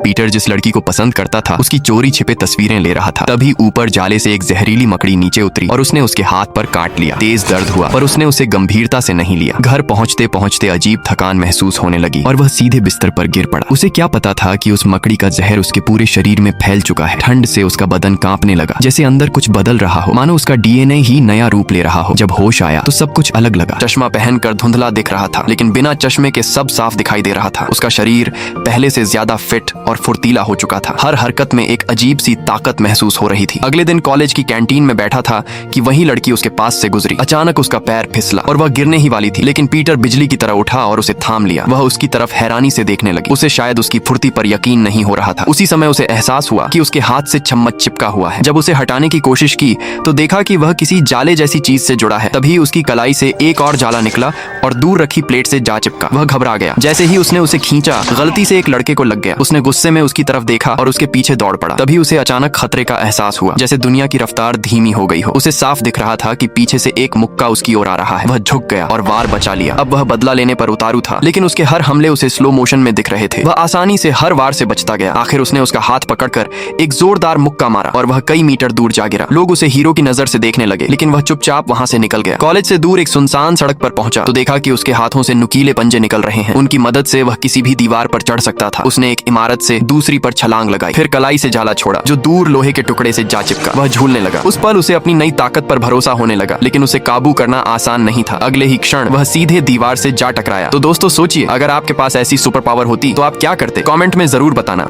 Peter जिस लड़की को पसंद करता था उसकी चोरी छिपे तस्वीरें ले रहा था। तभी ऊपर जाले से एक जहरीली मकड़ी नीचे उतरी और उसने उसके हाथ पर काट लिया। तेज दर्द हुआ पर उसने उसे गंभीरता से नहीं लिया। घर पहुंचते पहुंचते अजीब थकान महसूस होने लगी और वह सीधे बिस्तर पर गिर पड़ा। उसे क्या पता था कि उस मकड़ी का जहर उसके पूरे शरीर में फैल चुका है। ठंड से उसका बदन कांपने लगा, जैसे अंदर कुछ बदल रहा हो, मानो उसका डीएनए ही नया रूप ले रहा हो। जब होश आया तो सब कुछ अलग लगा। चश्मा पहनकर धुंधला दिख रहा था, लेकिन बिना चश्मे के सब साफ दिखाई दे रहा था। उसका शरीर पहले से ज्यादा फिट और फुर्तीला हो चुका था। हर हरकत में एक अजीब सी ताकत महसूस हो रही थी। अगले दिन कॉलेज की कैंटीन में बैठा था कि वही लड़की उसके पास से गुजरी। अचानक उसका पैर फिसला और वह गिरने ही वाली थी, लेकिन पीटर बिजली की तरह उठा और उसे थाम लिया। वह उसकी तरफ हैरानी से देखने लगी। उसे शायद उसकी फुर्ती पर यकीन नहीं हो रहा था। उसी समय उसे एहसास हुआ कि उसके हाथ से चम्मच चिपका हुआ है। जब उसे हटाने की कोशिश की तो देखा कि वह किसी जाले जैसी चीज से जुड़ा है। तभी उसकी कलाई से एक और जाला निकला और दूर रखी प्लेट से जा चिपका। वह घबरा गया। जैसे ही उसने उसे खींचा, गलती से एक लड़के को लग गया। उसने गुस्से में उसकी तरफ देखा और उसके पीछे दौड़ पड़ा। तभी उसे अचानक खतरे का एहसास हुआ, जैसे दुनिया की रफ्तार धीमी हो गई हो। उसे साफ दिख रहा था कि पीछे से एक मुक्का उसकी ओर आ रहा है। वह झुक गया और वार बचा लिया। अब वह बदला लेने पर उतारू था, लेकिन उसके हर हमले उसे स्लो मोशन में दिख रहे थे। वह आसानी से हर वार से बचता गया। आखिर उसने उसका हाथ पकड़कर एक जोरदार मुक्का मारा और वह कई मीटर दूर जा गिरा। लोग उसे हीरो की नजर से देखने लगे, लेकिन वह चुपचाप वहां से निकल गया। कॉलेज से दूर एक सुनसान सड़क पर पहुंचा तो देखा कि उसके हाथों से नुकीले पंजे निकल रहे हैं। उनकी मदद से वह किसी भी दीवार पर चढ़ सकता था। उसने एक इमारत से दूसरी पर छलांग लगाई, फिर कलाई से जाला छोड़ा जो दूर लोहे के टुकड़े से जा चिपका। वह झूलने लगा। उस पल उसे अपनी नई ताकत पर भरोसा होने लगा, लेकिन उसे काबू करना आसान नहीं था। अगले ही क्षण वह सीधे दीवार से जा टकराया। तो दोस्तों सोचिए, अगर आपके पास ऐसी सुपर पावर होती तो आप क्या करते? कमेंट में जरूर बताना।